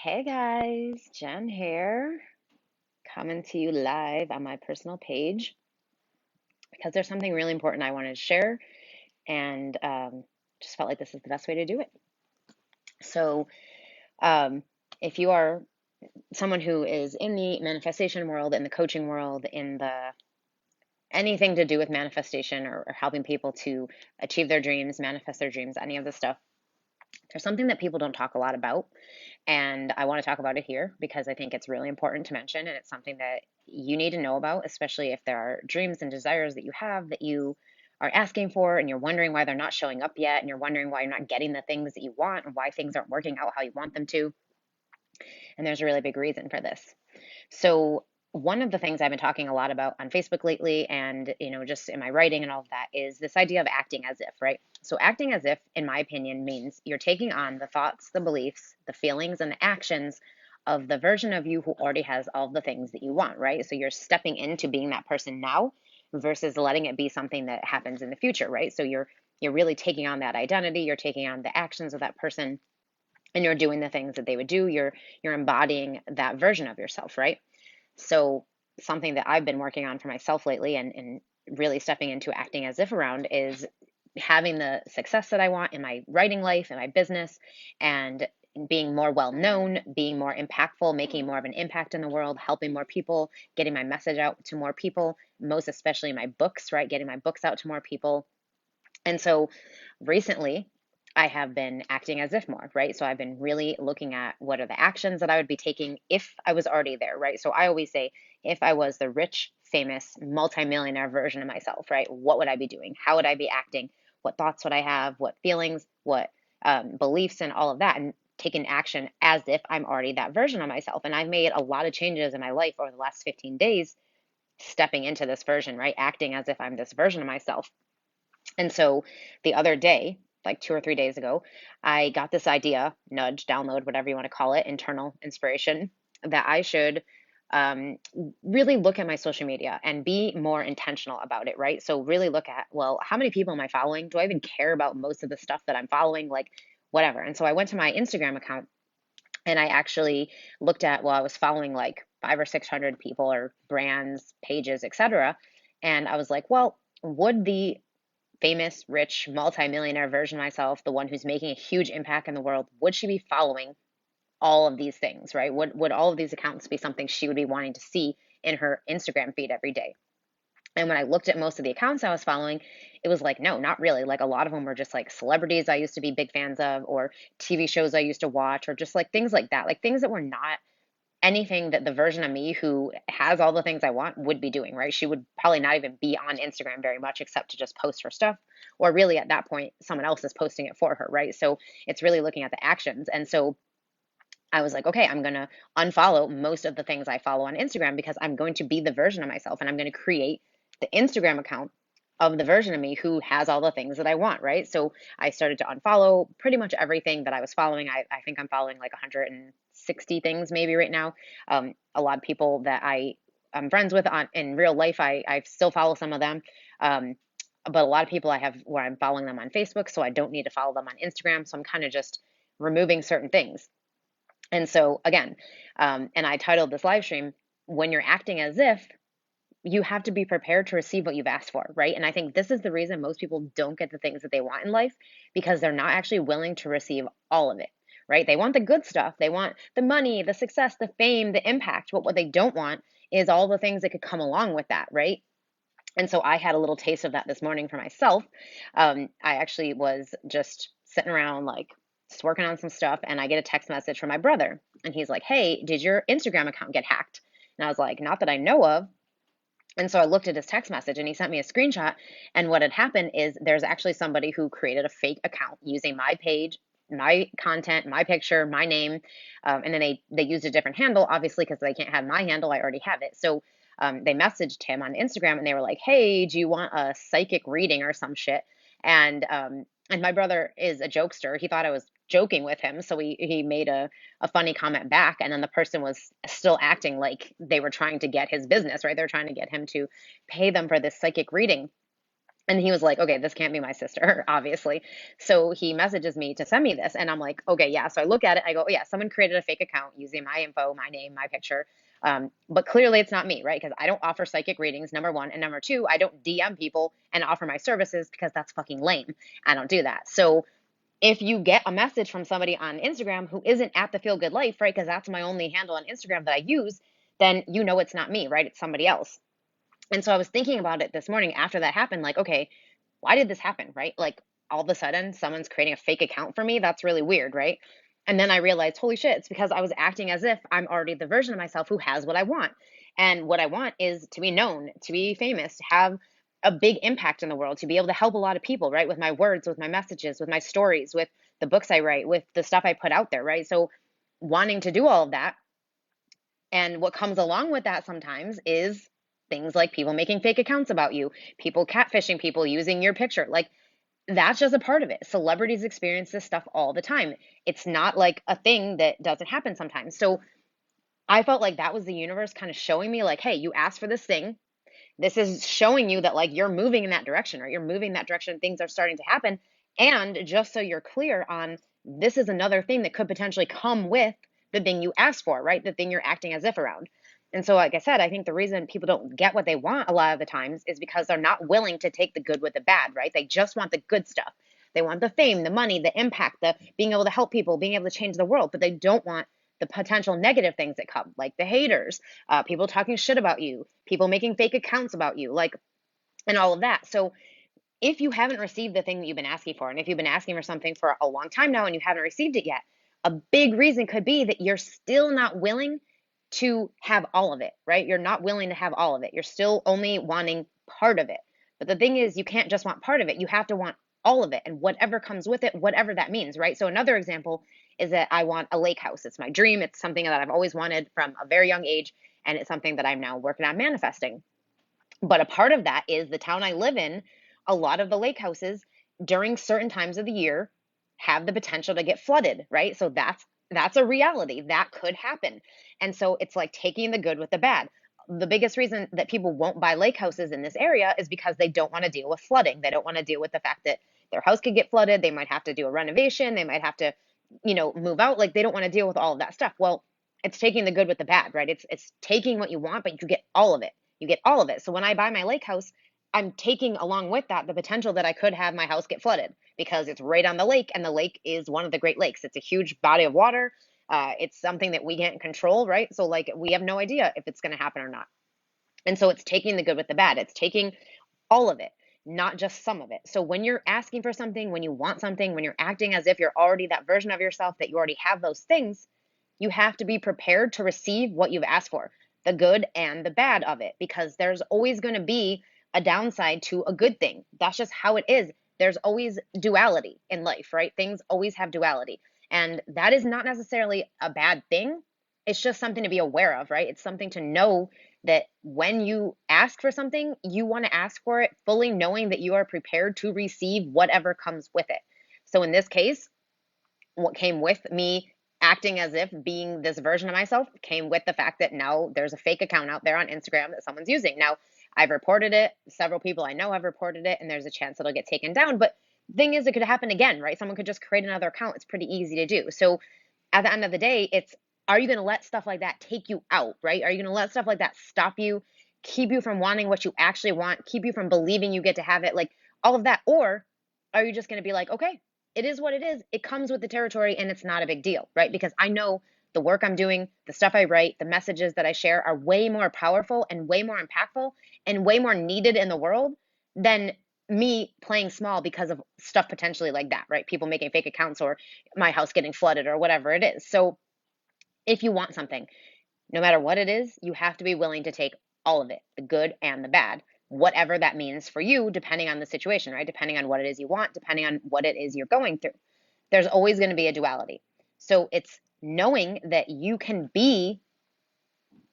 Hey guys, Jen here, coming to you live on my personal page because there's something really important I wanted to share and just felt like this is the best way to do it. So, um, if you are someone who is in the manifestation world, in the coaching world, in the anything to do with manifestation or helping people to achieve their dreams, manifest their dreams, any of this stuff, there's something that people don't talk a lot about. And I want to talk about it here because I think it's really important to mention, and it's something that you need to know about, especially if there are dreams and desires that you have that you are asking for and you're wondering why they're not showing up yet, and you're wondering why you're not getting the things that you want and why things aren't working out how you want them to. And there's a really big reason for this. So, one of the things I've been talking a lot about on Facebook lately and, just in my writing and all of that is this idea of acting as if, right? So, acting as if, in my opinion, means you're taking on the thoughts, the beliefs, the feelings, and the actions of the version of you who already has all the things that you want, right? So, you're stepping into being that person now versus letting it be something that happens in the future, right? So, you're really taking on that identity, you're taking on the actions of that person, and you're doing the things that they would do. You're embodying that version of yourself, right? So something that I've been working on for myself lately and really stepping into acting as if around is having the success that I want in my writing life, in my business, and being more well known, being more impactful, making more of an impact in the world, helping more people, getting my message out to more people, most especially my books, right? Getting my books out to more people. And so recently, I have been acting as if more, right? So I've been really looking at what are the actions that I would be taking if I was already there, right? So I always say, if I was the rich, famous, multimillionaire version of myself, right? What would I be doing? How would I be acting? What thoughts would I have? What feelings? What beliefs and all of that? And taking action as if I'm already that version of myself. And I've made a lot of changes in my life over the last 15 days, stepping into this version, right? Acting as if I'm this version of myself. And so the other day, like 2 or 3 days ago, I got this idea, nudge, download, whatever you want to call it, internal inspiration, that I should um, really look at my social media and be more intentional about it, right? So really look at, well, how many people am I following? Do I even care about most of the stuff that I'm following? Like, whatever. And so I went to my Instagram account and I actually looked at, well, I was following like 500 or 600 people or brands, pages, etc. And I was like, well, would the famous, rich, multimillionaire version of myself, the one who's making a huge impact in the world, would she be following all of these things, right? Would all of these accounts be something she would be wanting to see in her Instagram feed every day? And when I looked at most of the accounts I was following, it was like, no, not really. Like a lot of them were just like celebrities I used to be big fans of, or TV shows I used to watch, or just like things like that, like things that were not anything that the version of me who has all the things I want would be doing, right? She would probably not even be on Instagram very much except to just post her stuff. Or really at that point, someone else is posting it for her, right? So it's really looking at the actions. And so I was like, okay, I'm going to unfollow most of the things I follow on Instagram because I'm going to be the version of myself and I'm going to create the Instagram account of the version of me who has all the things that I want, right? So I started to unfollow pretty much everything that I was following. I think I'm following like 160 things maybe right now. A lot of people that I'm friends with on in real life, I still follow some of them. Um, but a lot of people I have where I'm following them on Facebook, so I don't need to follow them on Instagram. So I'm kind of just removing certain things. And so again, and I titled this live stream, When You're Acting As If, you have to be prepared to receive what you've asked for, right? And I think this is the reason most people don't get the things that they want in life because they're not actually willing to receive all of it, right? They want the good stuff. They want the money, the success, the fame, the impact. But what they don't want is all the things that could come along with that, right? And so I had a little taste of that this morning for myself. I actually was just sitting around, like, just working on some stuff, and I get a text message from my brother. And he's like, hey, did your Instagram account get hacked? And I was like, not that I know of. And so I looked at his text message and he sent me a screenshot. And what had happened is there's actually somebody who created a fake account using my page, my content, my picture, my name. And then they used a different handle, obviously, because they can't have my handle. I already have it. So they messaged him on Instagram and they were like, hey, do you want a psychic reading or some shit? And my brother is a jokester. He thought I was joking with him. So he made a funny comment back. And then the person was still acting like they were trying to get his business, right? They're trying to get him to pay them for this psychic reading. And he was like, okay, this can't be my sister, obviously. So he messages me to send me this. And I'm like, okay, yeah. So I look at it. I go, oh, yeah, someone created a fake account using my info, my name, my picture. But clearly it's not me, right? Because I don't offer psychic readings, number one. And number two, I don't DM people and offer my services because that's fucking lame. I don't do that. So if you get a message from somebody on Instagram who isn't at the Feel Good Life, right? Because that's my only handle on Instagram that I use, then you know it's not me, right? It's somebody else. And so I was thinking about it this morning after that happened, like, okay, why did this happen, right? Like all of a sudden someone's creating a fake account for me. That's really weird, right? And then I realized, holy shit, it's because I was acting as if I'm already the version of myself who has what I want. And what I want is to be known, to be famous, to have a big impact in the world, to be able to help a lot of people, right? With my words, with my messages, with my stories, with the books I write, with the stuff I put out there, right? So wanting to do all of that, and what comes along with that sometimes is things like people making fake accounts about you, people catfishing people using your picture. Like that's just a part of it. Celebrities experience this stuff all the time. It's not like a thing that doesn't happen sometimes. So I felt like that was the universe kind of showing me, like, hey, you asked for this thing. This is showing you that like you're moving in that direction, right? You're moving in that direction, things are starting to happen. And just so you're clear on, this is another thing that could potentially come with the thing you asked for, right? The thing you're acting as if around. And so, like I said, I think the reason people don't get what they want a lot of the times is because they're not willing to take the good with the bad, right? They just want the good stuff. They want the fame, the money, the impact, the being able to help people, being able to change the world, but they don't want the potential negative things that come, like the haters, people talking shit about you, people making fake accounts about you, like, and all of that. So if you haven't received the thing that you've been asking for, and if you've been asking for something for a long time now and you haven't received it yet, a big reason could be that you're still not willing to have all of it, right? You're not willing to have all of it. You're still only wanting part of it. But the thing is, you can't just want part of it. You have to want all of it and whatever comes with it, whatever that means, right? So another example is that I want a lake house. It's my dream. It's something that I've always wanted from a very young age, and it's something that I'm now working on manifesting. But a part of that is the town I live in, a lot of the lake houses during certain times of the year have the potential to get flooded, right? So that's a reality that could happen. And so it's like taking the good with the bad. The biggest reason that people won't buy lake houses in this area is because they don't want to deal with flooding. They don't want to deal with the fact that their house could get flooded. They might have to do a renovation. They might have to, move out. Like they don't want to deal with all of that stuff. Well, it's taking the good with the bad, right? It's taking what you want, but you get all of it. You get all of it. So when I buy my lake house, I'm taking along with that the potential that I could have my house get flooded because it's right on the lake, and the lake is one of the Great Lakes. It's a huge body of water. It's something that we can't control, right? So like we have no idea if it's going to happen or not. And so it's taking the good with the bad. It's taking all of it, not just some of it. So when you're asking for something, when you want something, when you're acting as if you're already that version of yourself, that you already have those things, you have to be prepared to receive what you've asked for, the good and the bad of it, because there's always going to be a downside to a good thing. That's just how it is. There's always duality in life, right? Things always have duality. And that is not necessarily a bad thing. It's just something to be aware of, right? It's something to know that when you ask for something, you want to ask for it fully knowing that you are prepared to receive whatever comes with it. So in this case, what came with me acting as if being this version of myself came with the fact that now there's a fake account out there on Instagram that someone's using. Now, I've reported it. Several people I know have reported it, and there's a chance it'll get taken down. But the thing is, it could happen again, right? Someone could just create another account. It's pretty easy to do. So at the end of the day, it's, are you going to let stuff like that take you out, right? Are you going to let stuff like that stop you, keep you from wanting what you actually want, keep you from believing you get to have it, like all of that? Or are you just going to be like, okay, it is what it is. It comes with the territory and it's not a big deal, right? Because I know the work I'm doing, the stuff I write, the messages that I share are way more powerful and way more impactful and way more needed in the world than me playing small because of stuff potentially like that, right? People making fake accounts or my house getting flooded or whatever it is. So if you want something, no matter what it is, you have to be willing to take all of it, the good and the bad, whatever that means for you, depending on the situation, right? Depending on what it is you want, depending on what it is you're going through. There's always going to be a duality. So it's knowing that you can be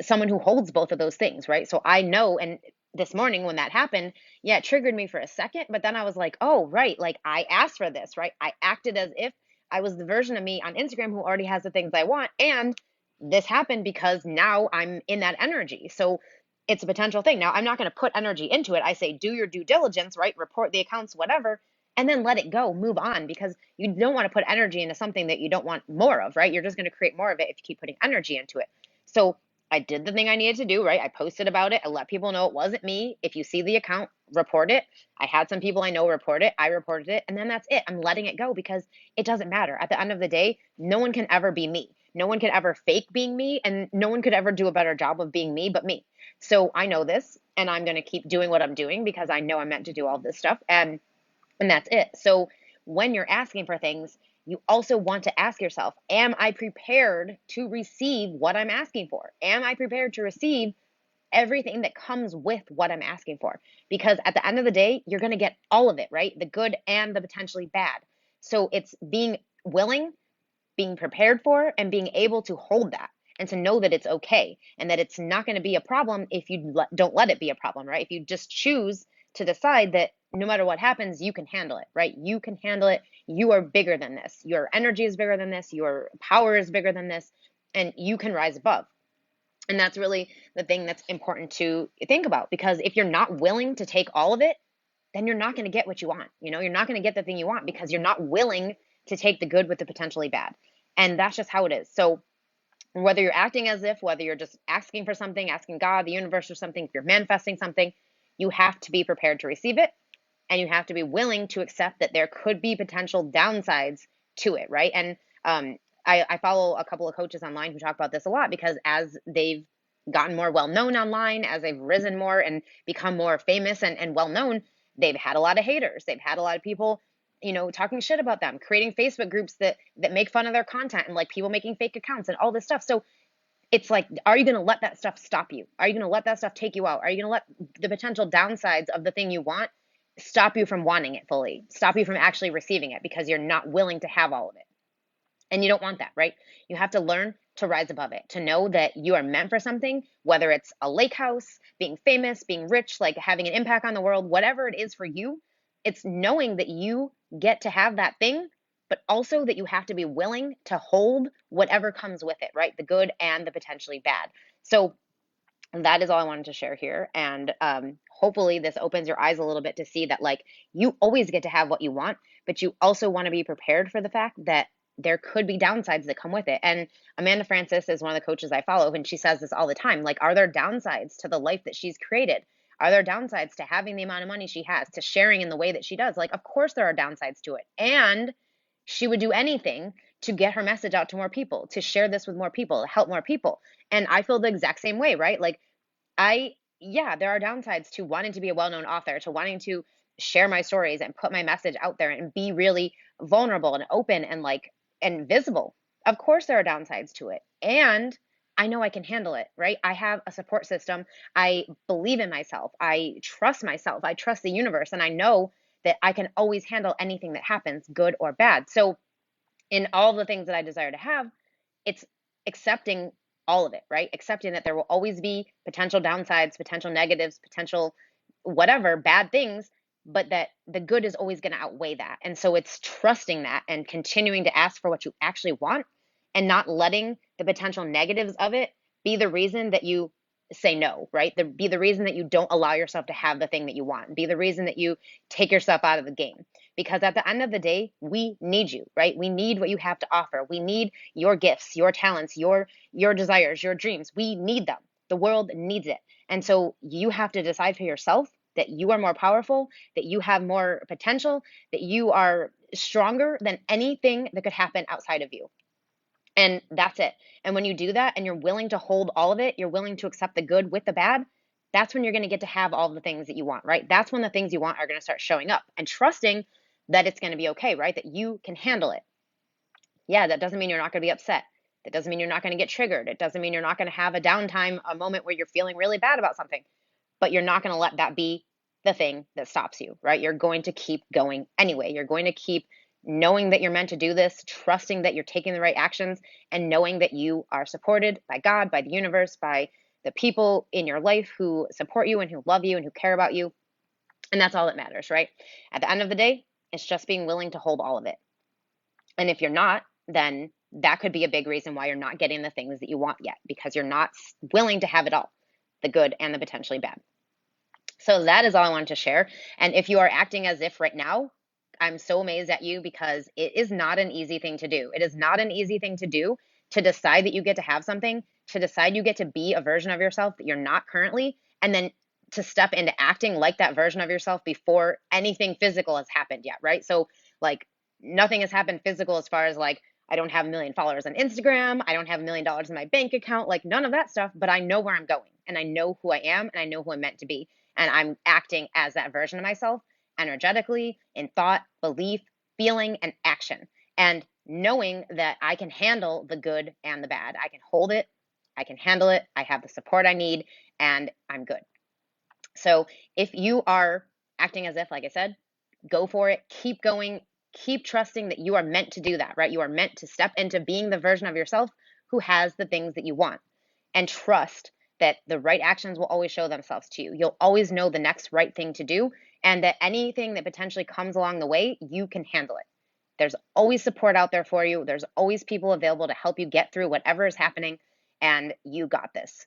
someone who holds both of those things, right? So I know, and this morning when that happened, yeah, it triggered me for a second, but then I was like, oh, right, like I asked for this, right? I acted as if I was the version of me on Instagram who already has the things I want, and this happened because now I'm in that energy. So it's a potential thing. Now, I'm not going to put energy into it. I say, do your due diligence, right? Report the accounts, whatever, and then let it go, move on, because you don't want to put energy into something that you don't want more of, right? You're just going to create more of it if you keep putting energy into it. So I did the thing I needed to do, right? I posted about it. I let people know it wasn't me. If you see the account, report it. I had some people I know report it. I reported it. And then that's it. I'm letting it go because it doesn't matter. At the end of the day, no one can ever be me. No one could ever fake being me, and no one could ever do a better job of being me but me. So I know this, and I'm going to keep doing what I'm doing because I know I'm meant to do all this stuff. And that's it. So when you're asking for things, you also want to ask yourself, am I prepared to receive what I'm asking for? Am I prepared to receive everything that comes with what I'm asking for? Because at the end of the day, you're going to get all of it, right? The good and the potentially bad. So it's being willing, being prepared for, and being able to hold that and to know that it's okay and that it's not going to be a problem if you don't let it be a problem, right? If you just choose to decide that no matter what happens, you can handle it, right? You can handle it. You are bigger than this. Your energy is bigger than this. Your power is bigger than this, and you can rise above. And that's really the thing that's important to think about, because if you're not willing to take all of it, then you're not going to get what you want. You know, you're not going to get the thing you want because you're not willing to take the good with the potentially bad. And that's just how it is. So whether you're acting as if, whether you're just asking for something, asking God, the universe, or something, if you're manifesting something, you have to be prepared to receive it. And you have to be willing to accept that there could be potential downsides to it, right? And I follow a couple of coaches online who talk about this a lot, because as they've gotten more well known online, as they've risen more and become more famous and well known, they've had a lot of haters. They've had a lot of people, you know, talking shit about them, creating Facebook groups that make fun of their content, and like people making fake accounts and all this stuff. So it's like, are you going to let that stuff stop you? Are you going to let that stuff take you out? Are you going to let the potential downsides of the thing you want stop you from wanting it fully, stop you from actually receiving it because you're not willing to have all of it? And you don't want that, right? You have to learn to rise above it, to know that you are meant for something, whether it's a lake house, being famous, being rich, like having an impact on the world, whatever it is for you. It's knowing that you get to have that thing, but also that you have to be willing to hold whatever comes with it, right? The good and the potentially bad. So that is all I wanted to share here. And hopefully this opens your eyes a little bit to see that, like, you always get to have what you want, but you also want to be prepared for the fact that there could be downsides that come with it. And Amanda Francis is one of the coaches I follow, and she says this all the time. Like, are there downsides to the life that she's created? Are there downsides to having the amount of money she has, to sharing in the way that she does? Like, of course there are downsides to it. And she would do anything to get her message out to more people, to share this with more people, help more people. And I feel the exact same way, right? Like, yeah, there are downsides to wanting to be a well-known author, to wanting to share my stories and put my message out there and be really vulnerable and open and like and visible. Of course, there are downsides to it. And I know I can handle it, right? I have a support system. I believe in myself. I trust myself. I trust the universe. And I know that I can always handle anything that happens, good or bad. So, in all the things that I desire to have, it's accepting all of it, right? Accepting that there will always be potential downsides, potential negatives, potential whatever, bad things, but that the good is always going to outweigh that. And so it's trusting that and continuing to ask for what you actually want, and not letting the potential negatives of it be the reason that you say no, right? Be the reason that you don't allow yourself to have the thing that you want, be the reason that you take yourself out of the game. Because at the end of the day, we need you, right? We need what you have to offer. We need your gifts, your talents, your desires, your dreams. We need them. The world needs it. And so you have to decide for yourself that you are more powerful, that you have more potential, that you are stronger than anything that could happen outside of you. And that's it. And when you do that and you're willing to hold all of it, you're willing to accept the good with the bad, that's when you're going to get to have all the things that you want, right? That's when the things you want are going to start showing up, and trusting that it's going to be okay, right? That you can handle it. Yeah, that doesn't mean you're not going to be upset. That doesn't mean you're not going to get triggered. It doesn't mean you're not going to have a downtime, a moment where you're feeling really bad about something, but you're not going to let that be the thing that stops you, right? You're going to keep going anyway. You're going to keep knowing that you're meant to do this, trusting that you're taking the right actions, and knowing that you are supported by God, by the universe, by the people in your life who support you and who love you and who care about you. And that's all that matters, right? At the end of the day, it's just being willing to hold all of it. And if you're not, then that could be a big reason why you're not getting the things that you want yet, because you're not willing to have it all. the good and the potentially bad. So that is all I wanted to share. And if you are acting as if right now, I'm so amazed at you, because it is not an easy thing to do. It is not an easy thing to do, to decide that you get to have something, to decide you get to be a version of yourself that you're not currently, and then to step into acting like that version of yourself before anything physical has happened yet, right? So like nothing has happened physical, as far as like I don't have 1 million followers on Instagram, I don't have $1 million in my bank account, like none of that stuff, but I know where I'm going and I know who I am and I know who I'm meant to be. And I'm acting as that version of myself energetically, in thought, belief, feeling, and action. And knowing that I can handle the good and the bad. I can hold it, I can handle it, I have the support I need, and I'm good. So if you are acting as if, like I said, go for it, keep going, keep trusting that you are meant to do that, right? You are meant to step into being the version of yourself who has the things that you want. And trust that the right actions will always show themselves to you. You'll always know the next right thing to do, and that anything that potentially comes along the way, you can handle it. There's always support out there for you. There's always people available to help you get through whatever is happening, and you got this.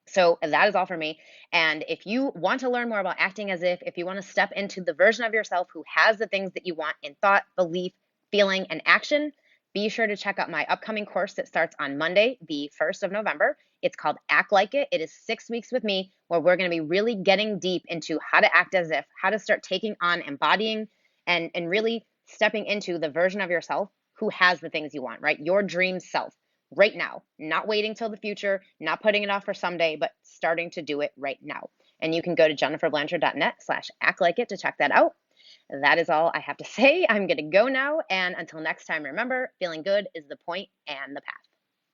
So that is all for me. And if you want to learn more about acting as if you want to step into the version of yourself who has the things that you want in thought, belief, feeling, and action, be sure to check out my upcoming course that starts on Monday, the 1st of November. It's called Act Like It. It is 6 weeks with me, where we're going to be really getting deep into how to act as if, how to start taking on, embodying, and really stepping into the version of yourself who has the things you want, right? Your dream self right now, not waiting till the future, not putting it off for someday, but starting to do it right now. And you can go to jenniferblanchard.net/actlikeit to check that out. That is all I have to say. I'm going to go now. And until next time, remember, feeling good is the point and the path.